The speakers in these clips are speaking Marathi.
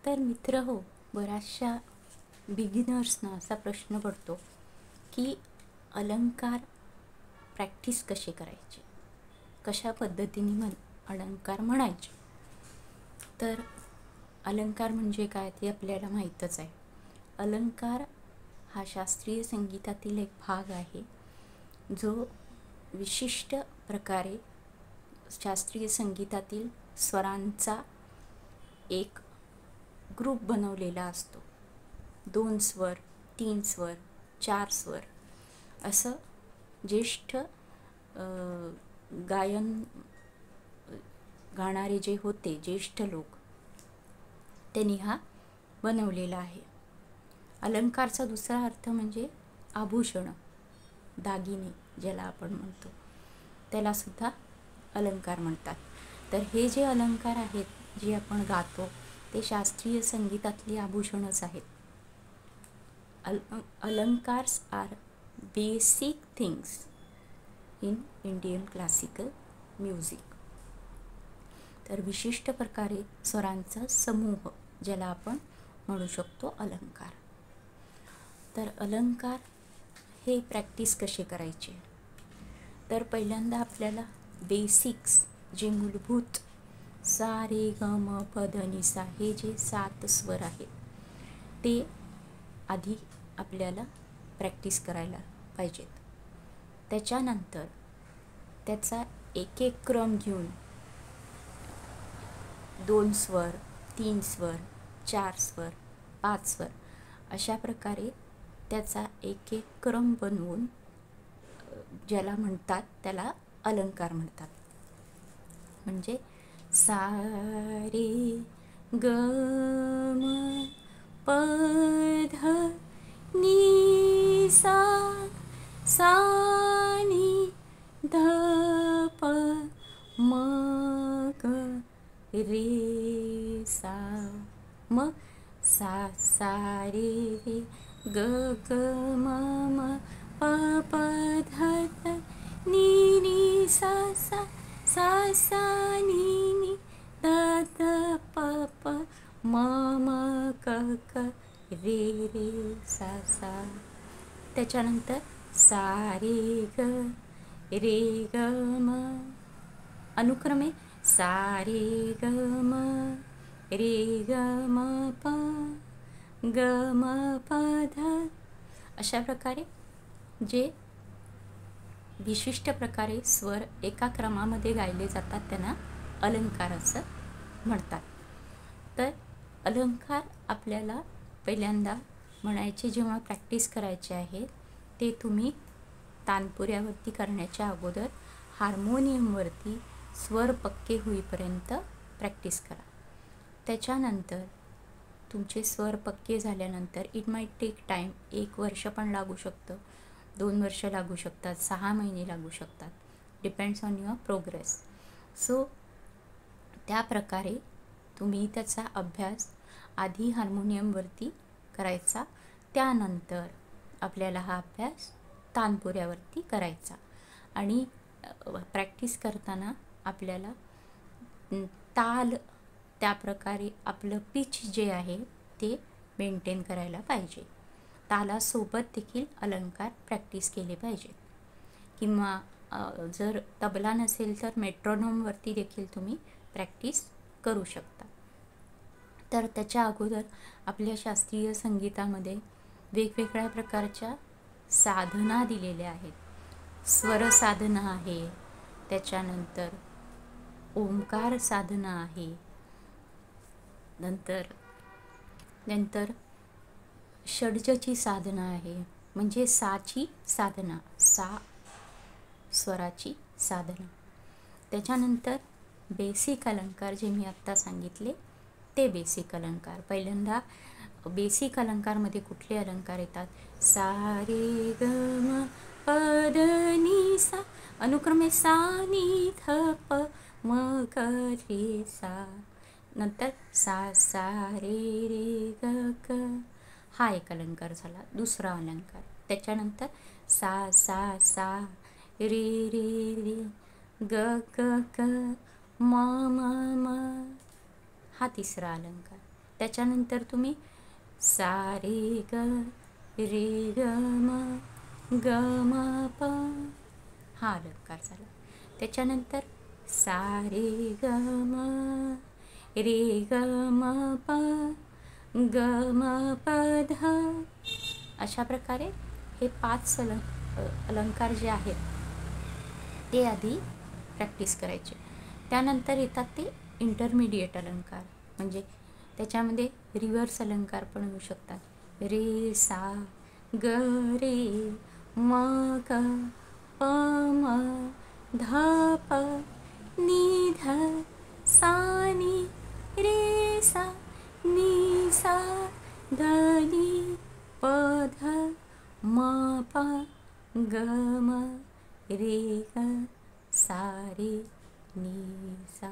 तर मित्र हो, बऱ्याचशा बिगिनर्सना असा प्रश्न पडतो की अलंकार प्रॅक्टिस कसे करायचे, कशा पद्धतीने अलंकार म्हणायचे. तर अलंकार म्हणजे काय ते आपल्याला माहीतच आहे. अलंकार हा शास्त्रीय संगीतातील एक भाग आहे जो विशिष्ट प्रकारे शास्त्रीय संगीतातील स्वरांचा एक ग्रुप बनवलेला असतो. 2 स्वर, 3 स्वर, 4 स्वर असं ज्येष्ठ गाणारे जे होते ज्येष्ठ लोक त्यांनी हा बनवलेला आहे. अलंकारचा दुसरा अर्थ म्हणजे आभूषण, दागिने ज्याला आपण म्हणतो त्याला सुद्धा अलंकार म्हणतात. तर हे जे अलंकार आहेत जे आपण गातो ते शास्त्रीय संगीतातली आभूषणच आहेत. Alankars are basic things in Indian classical music. तर विशिष्ट प्रकारे स्वरांचा समूह ज्याला आपण म्हणू शकतो अलंकार. तर अलंकार हे प्रॅक्टिस कसे करायचे, तर पहिल्यांदा आपल्याला बेसिक्स जे मूलभूत सा रे ग म प ध नि सा हे जे 7 स्वर आहेत ते आधी आपल्याला प्रॅक्टिस करायला पाहिजेत. त्याच्यानंतर त्याचा एक एक क्रम घेऊन 2 स्वर, 3 स्वर, 4 स्वर, 5 स्वर अशा प्रकारे त्याचा एक एक क्रम बनवून ज्याला म्हणतात त्याला अलंकार म्हणतात. म्हणजे सा रे ग म प ध नि सा, सा नि ध प म ग रे सा. मग सा सा रे रे ग ग म म प प ध ध नि नि सा सा, सा सा नि नि ध ध प प म म क क रे रे सा सा. त्याच्यानंतर सा रे ग म अनुक्रमे सा रे ग म रे ग म प ग म प ध. अशा प्रकारे जे विशिष्ट प्रकारे स्वर एका क्रमामध्ये गायले जातात त्यांना अलंकार असं म्हणतात. तर अलंकार आपल्याला पहिल्यांदा म्हणायचे जेव्हा प्रॅक्टिस करायचे आहे ते तुम्ही तानपुऱ्यावरती करण्याच्या अगोदर हार्मोनियमवरती स्वर पक्के होईपर्यंत प्रॅक्टिस करा. त्याच्यानंतर तुमचे स्वर पक्के झाल्यानंतर इट माइट टेक टाईम, 1 वर्ष पण लागू शकतं, 2 वर्ष लागू शकतात, 6 महिने लागू शकतात, depends on your progress. So त्या प्रकारे तुम्ही त्याचा अभ्यास आधी हार्मोनियमवरती करायचा, त्यानंतर आपल्याला हा अभ्यास तानपुऱ्यावरती करायचा. आणि प्रॅक्टिस करताना आपल्याला ताल त्या प्रकारे आपलं पिच जे आहे ते मेंटेन करायला पाहिजे. तालासोबत देखील अलंकार प्रॅक्टिस केले पाहिजेत. किंवा जर तबला नसेल तर मेट्रोनोमवरती देखील तुम्ही प्रॅक्टिस करू शकता. तर त्याच्या अगोदर आपल्या शास्त्रीय संगीतामध्ये वेगवेगळ्या प्रकारच्या साधना दिलेल्या आहेत. स्वर साधना आहे, त्याच्यानंतर ओंकार साधना आहे, नंतर षड्जची साधना आहे, म्हणजे साची साधना, सा स्वराची साधना. त्याच्यानंतर बेसिक अलंकार जे मी आत्ता सांगितले ते बेसिक अलंकार. पहिल्यांदा बेसिक अलंकारमध्ये कुठले अलंकार येतात, सा रे ग म प ध नि सा, अनुक्रमे सा नि ध प म ग रे सा. नंतर सा सा रे रे ग ग, हा एक अलंकार झाला, दुसरा अलंकार. त्याच्यानंतर सा सा सा रे रे रे ग ग ग म म म, हा तिसरा अलंकार. त्याच्यानंतर तुम्ही सा रे ग रे ग म ग म प हा अलंकार झाला. त्याच्यानंतर सा रे ग म रे ग म प ग म प ध. अशा प्रकारे हे 5 अलंकार जे आहेत ते आधी प्रॅक्टिस करायचे. त्यानंतर येतात ते इंटरमिडिएट अलंकार, म्हणजे त्याच्यामध्ये रिव्हर्स अलंकार पण होऊ शकतात. रे सा ग रे म ग प म ध प नि ध सा नि रे सा नि सा ध नि प ध म प ग म रे ग सा रे नि सा.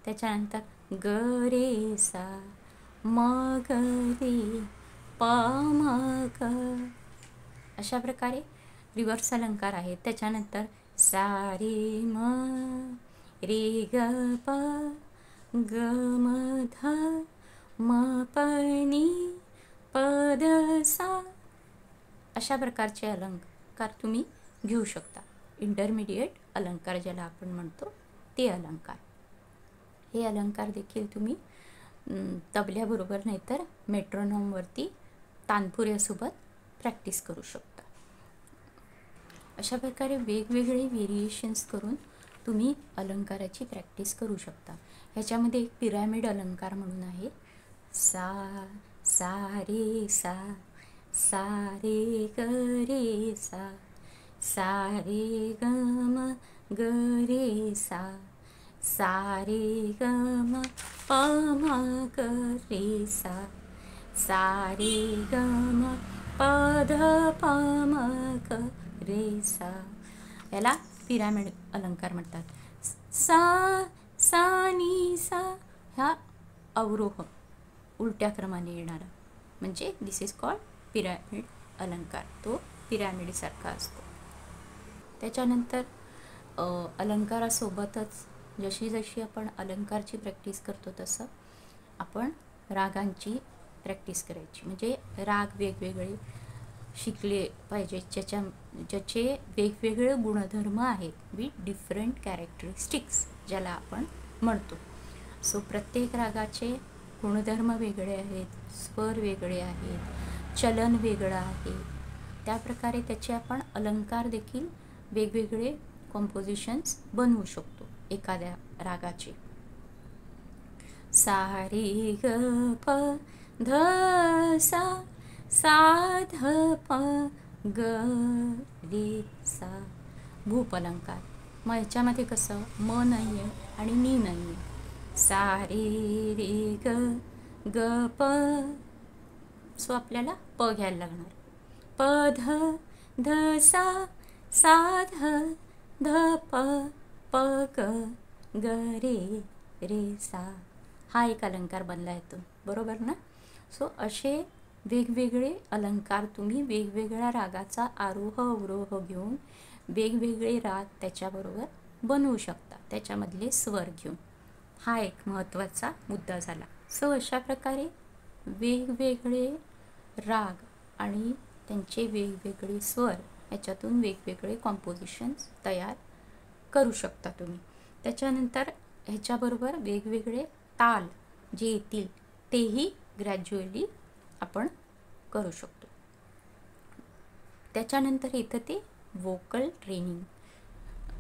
त्याच्यानंतर ग रे सा म ग रे प म ग. अशा प्रकारे रिव्हर्स अलंकार आहेत. त्याच्यानंतर सा रे म रे ग प ग म ध म प नि प ध सा. अशा प्रकारचे अलंकार तुम्ही घेऊ शकता. इंटरमिडिएट अलंकार ज्याला आपण म्हणतो ते अलंकार. हे अलंकार देखील तुम्ही तबल्याबरोबर नाहीतर मेट्रोनोमवरती तानपुऱ्यासोबत प्रॅक्टिस करू शकता. अशा प्रकारे वेगवेगळे व्हेरिएशन्स करून तुम्ही अलंकाराची प्रॅक्टिस करू शकता. ह्याच्यामध्ये एक पिरॅमिड अलंकार म्हणून आहे. सा सा रे सा सा रे ग रे सा सा रे ग म ग रे सा सा रे ग म प म ग रे सा सा रे ग म प ध प म ग रे सा. याला पिरॅमिड अलंकार म्हणतात. सा सा नि सा ह्या अवरोह उलट्या क्रमाने येणारा, म्हणजे दिस इज कॉल्ड पिरॅमिड अलंकार. तो पिरॅमिडसारखा असतो. त्याच्यानंतर अलंकारासोबतच जशी जशी आपण अलंकारची प्रॅक्टिस करतो तसं आपण रागांची प्रॅक्टिस करायची. म्हणजे राग वेगवेगळे शिकले पाहिजे, ज्याचे वेगवेगळे गुणधर्म आहेत, विथ डिफरंट कॅरेक्टरिस्टिक्स ज्याला आपण म्हणतो. सो प्रत्येक रागाचे गुणधर्म वेगळे आहेत, स्वर वेगळे आहेत, चलन वेगळं आहे. त्याप्रकारे त्याचे आपण अलंकार देखील वेगवेगळे कॉम्पोजिशन्स बनवू शकतो एखाद्या रागाचे. सा रे ग प ध सा सा ध प ग रे सा. भूप अलंकार. मग ह्याच्यामध्ये कसं म नाही आहे आणि नी नाही आहे. सा रे रे ग ग प. सो आपल्याला प घ्यायला लागणार. प ध ध सा सा ध ध प प ग ग रे रे सा. हा एक अलंकार बनला येतो, बरोबर ना. सो असे वेगवेगळे अलंकार तुम्ही वेगवेगळ्या रागाचा आरोह अवरोह घेऊन वेगवेगळे राग त्याच्याबरोबर बनवू शकता, त्याच्यामधले स्वर घेऊन. हा एक महत्त्वाचा मुद्दा झाला. सो अशा प्रकारे वेगवेगळे राग आणि त्यांचे वेगवेगळे स्वर याच्यातून वेगवेगळे कॉम्पोजिशन्स तयार करू शकता तुम्ही. त्याच्यानंतर ह्याच्याबरोबर वेगवेगळे ताल जे येतील तेही ग्रॅज्युअली आपण करू शकतो. त्याच्यानंतर येतं ते वोकल ट्रेनिंग.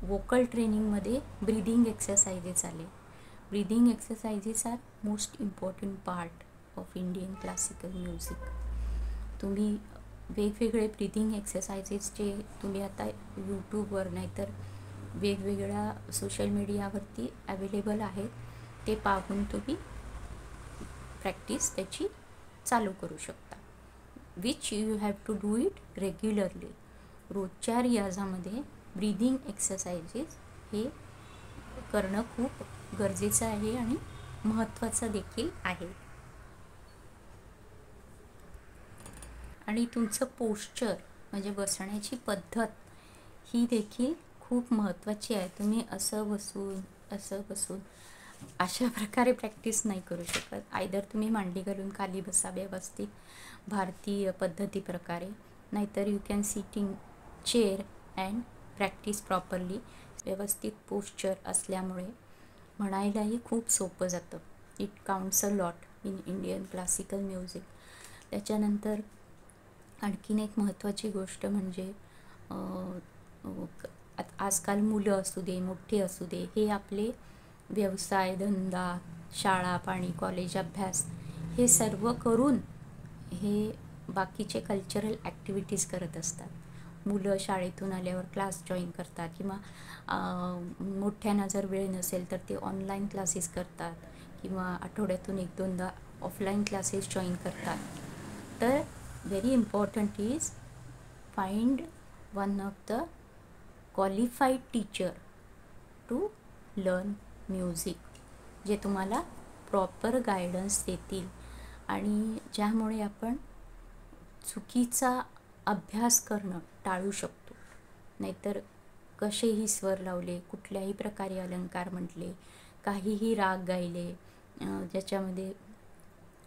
वोकल ट्रेनिंगमध्ये ब्रीदिंग एक्सरसाइजेस आले. Breathing exercises are most important part of Indian classical music. तुम्ही वेगवेगळे ब्रीदिंग एक्सरसाइजेस जे तुम्ही आता यूट्यूबवर नाहीतर वेगवेगळ्या सोशल मीडियावरती अवेलेबल आहेत ते पाहून तुम्ही प्रॅक्टिस त्याची चालू करू शकता. Which you have to do it regularly. रोजच्या रियाजामध्ये ब्रीदिंग एक्सरसाइजेस हे करणं खूप गरजेचं आहे आणि महत्त्वाचं देखील आहे. आणि तुमचं पोश्चर म्हणजे बसण्याची पद्धत ही देखील खूप महत्त्वाची आहे. तुम्ही असं बसून अशा प्रकारे प्रॅक्टिस नाही करू शकत. आयदर तुम्ही मांडी घालून खाली बसा व्यवस्थित भारतीय पद्धतीप्रकारे, नाहीतर you can sit in chair and practice properly. व्यवस्थित पोश्चर असल्यामुळे म्हणायलाही खूप सोपं जातं. It counts a lot in Indian classical music. त्याच्यानंतर आणखीन एक महत्त्वाची गोष्ट म्हणजे आजकाल मुलं असू दे, मोठे असू दे, हे आपले व्यवसाय, धंदा, शाळा पाणी, कॉलेज, अभ्यास हे सर्व करून हे बाकीचे कल्चरल ॲक्टिव्हिटीज करत असतात. मुलं शाळेतून आल्यावर क्लास जॉईन करतात किंवा मोठ्यांना जर वेळ नसेल तर ते ऑनलाईन क्लासेस करतात किंवा आठवड्यातून 1-2दा ऑफलाईन क्लासेस जॉईन करतात. तर very important is find one of the qualified teacher to learn music, जे तुम्हाला प्रॉपर गायडन्स देतील आणि ज्यामुळे आपण चुकीचा अभ्यास करणं टाळू शकतो. नाहीतर कसेही स्वर लावले, कुठल्याही प्रकारे अलंकार म्हटले, काहीही राग गायले, ज्याच्यामध्ये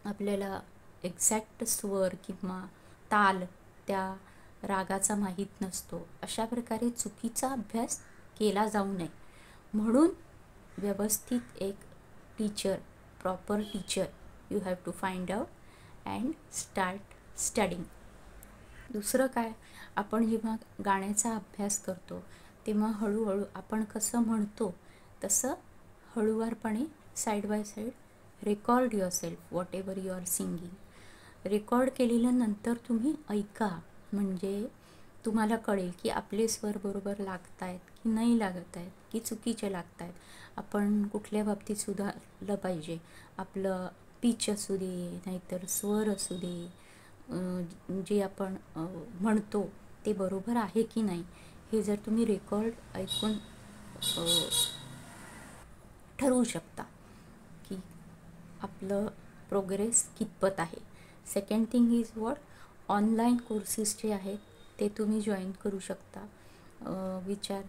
आपल्याला एक्झॅक्ट स्वर किंवा ताल त्या रागाचा माहीत नसतो, अशा प्रकारे चुकीचा अभ्यास केला जाऊ नये. म्हणून व्यवस्थित एक teacher, proper teacher you have to find out and start studying. दुसरं काय, आपण जेव्हा गाण्याचा अभ्यास करतो तेव्हा हळूहळू आपण कसं म्हणतो तसं हळूवारपणे side by side record yourself whatever you are singing. Record केलेलं नंतर तुम्ही ऐका, म्हणजे तुम्हाला कळेल की आपले स्वर बरोबर लागत आहेत की नाही लागत आहेत, की चुकीचे लागत आहेत. आपण कुठल्या बाबतीत सुधारलं पाहिजे, आपलं पिच असू दे, नाहीतर स्वर असू दे, जे आपण म्हणतो ते बरोबर आहे की नाही, हे जर तुम्ही रेकॉर्ड ऐकून ठरवू शकता की आपलं प्रोग्रेस कितपत आहे. Second thing is what, online courses जे आहेत ते तुम्ही जॉईन करू शकता, which are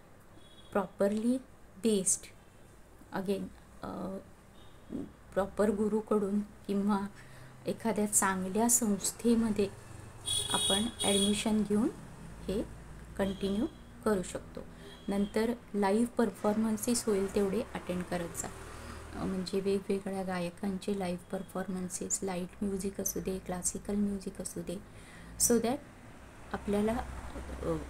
properly based. Again proper गुरूकडून किंवा एखाद्या चांगल्या संस्थेमध्ये आपण ॲडमिशन घेऊन हे कंटिन्यू करू शकतो. नंतर लाईव्ह परफॉर्मन्सेस होईल तेवढे अटेंड करत जा, म्हणजे वेगवेगळ्या गायकांचे लाईव्ह परफॉर्मन्सेस, लाईट म्युझिक असू दे, क्लासिकल म्युझिक असू दे, सो दॅट आपल्याला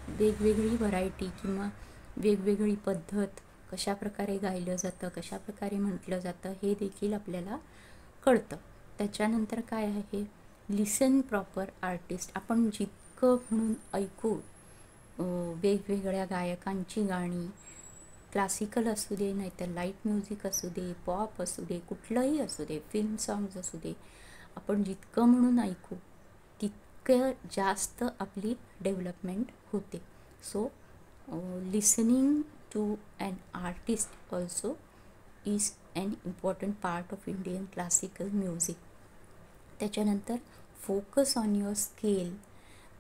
वेगवेगळी व्हरायटी किंवा वेगवेगळी पद्धत, कशाप्रकारे गायलं जातं, कशाप्रकारे म्हटलं जातं हे देखील आपल्याला कळतं. त्याच्यानंतर काय आहे, लिसन प्रॉपर आर्टिस्ट. आपण जितकं म्हणून ऐकू वेगवेगळ्या गायकांची गाणी, क्लासिकल असू दे, नाहीतर लाईट म्युझिक असू दे, पॉप असू दे, कुठलंही असू दे, फिल्म सॉंग्स असू दे, आपण जितकं म्हणून ऐकू तितकं जास्त आपली डेव्हलपमेंट होते. So listening to an artist also is an important part of Indian classical music. त्याच्यानंतर फोकस ऑन युअर स्केल.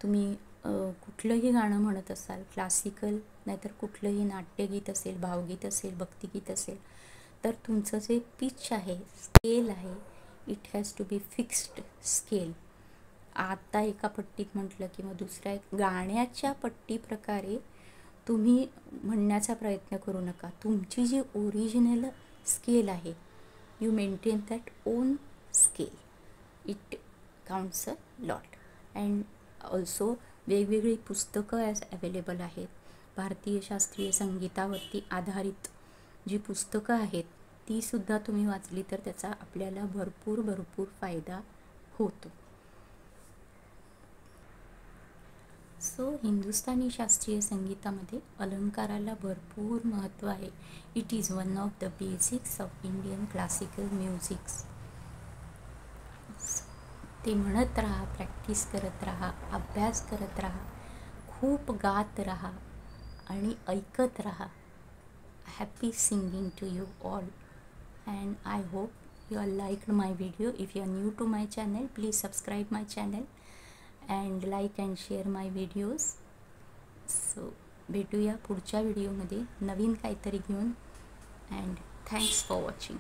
तुम्ही कुठलंही गाणं म्हणत असाल, क्लासिकल नाहीतर कुठलंही नाट्यगीत असेल, भावगीत असेल, भक्तिगीत असेल, तर तुमचं जे पिच आहे, स्केल आहे, it has to be fixed scale. आता एका पट्टीत म्हटलं किंवा दुसऱ्या गाण्याच्या पट्टीप्रकारे तुम्ही म्हणण्याचा प्रयत्न करू नका. तुमची जी ओरिजिनल स्केल आहे, you maintain that on scale. It counts a lot. And also वेगवेगळी पुस्तकं ॲज अवेलेबल आहेत. भारतीय शास्त्रीय संगीतावरती आधारित जी पुस्तकं आहेत तीसुद्धा तुम्ही वाचली तर त्याचा आपल्याला भरपूर फायदा होतो. सो हिंदुस्थानी शास्त्रीय संगीतामध्ये अलंकाराला भरपूर महत्त्व आहे. It is one of the basics of Indian classical musics. ते म्हणत राहा, प्रॅक्टिस करत राहा, अभ्यास करत राहा, खूप गात राहा आणि ऐकत राहा. Happy singing to you all and I hope you are liked my video. If you are new to my channel, please subscribe my channel and like and share my videos. So भेटूया पुढच्या व्हिडिओमध्ये नवीन काहीतरी घेऊन. And thanks for watching.